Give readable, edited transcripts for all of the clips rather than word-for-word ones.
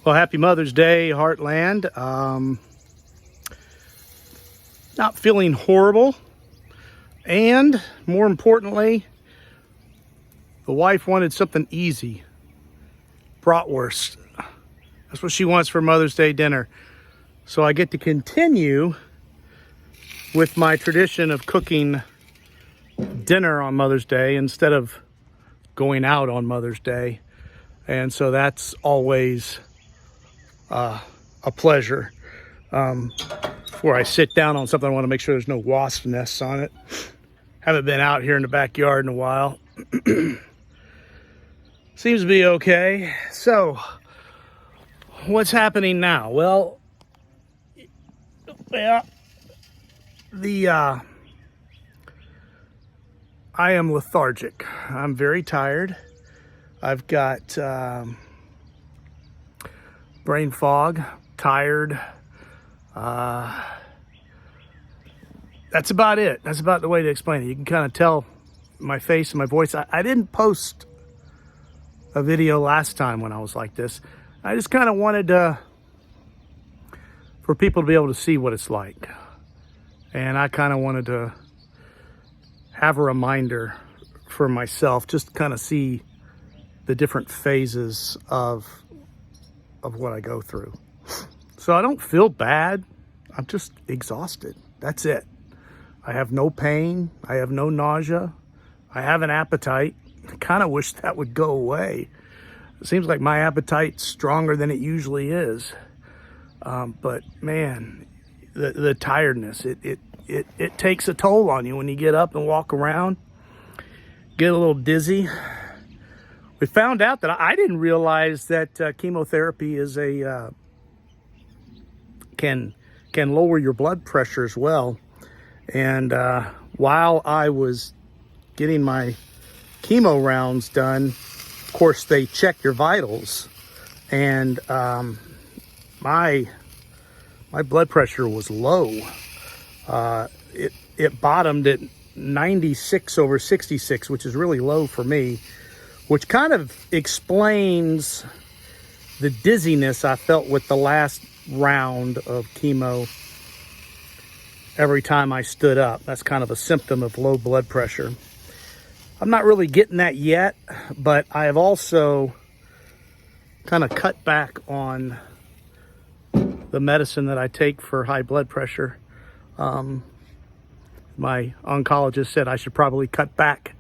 Well, happy Mother's Day, Heartland. Not feeling horrible. And more importantly, the wife wanted something easy. Bratwurst. That's what she wants for Mother's Day dinner. So I get to continue with my tradition of cooking dinner on Mother's Day instead of going out on Mother's Day. And so that's always a pleasure. Before I sit down on something, I want to make sure there's no wasp nests on it. Haven't been out here in the backyard in a while. Seems to be okay. So, what's happening now? Well, I am lethargic. I'm very tired. I've got brain fog, tired. That's about it. That's about the way to explain it. You can kind of tell my face and my voice. I didn't post a video last time when I was like this. I just kind of wanted for people to be able to see what it's like. And I kind of wanted to have a reminder for myself, just to kind of see the different phases of what I go through. So I don't feel bad. I'm just exhausted. That's it. I have no pain. I have no nausea. I have an appetite. I kind of wish that would go away. It seems like my appetite's stronger than it usually is. But man, the tiredness, it takes a toll on you when you get up and walk around, get a little dizzy. We found out that I didn't realize that chemotherapy is can lower your blood pressure as well. And while I was getting my chemo rounds done, of course they check your vitals, and my blood pressure was low. It bottomed at 96/66, which is really low for me, which kind of explains the dizziness I felt with the last round of chemo. Every time I stood up, that's kind of a symptom of low blood pressure. I'm not really getting that yet, but I have also kind of cut back on the medicine that I take for high blood pressure. My oncologist said I should probably cut back.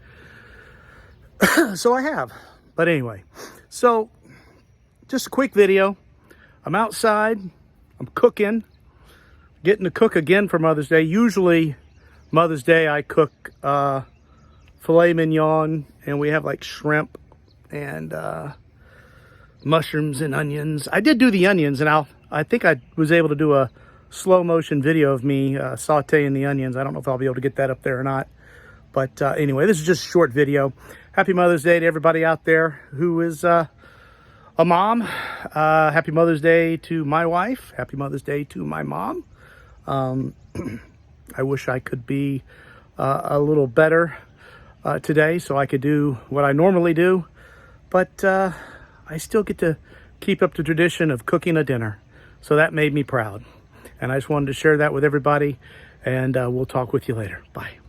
So I have. But anyway, so just a quick video. I'm outside, I'm cooking, getting to cook again for Mother's Day. Usually Mother's Day I cook filet mignon, and we have like shrimp and mushrooms and onions. I did do the onions, and I think I was able to do a slow motion video of me sauteing the onions. I don't know if I'll be able to get that up there or not. But anyway, this is just a short video. Happy Mother's Day to everybody out there who is a mom. Happy Mother's Day to my wife. Happy Mother's Day to my mom. I wish I could be a little better today so I could do what I normally do. But I still get to keep up the tradition of cooking a dinner. So that made me proud. And I just wanted to share that with everybody. And we'll talk with you later. Bye.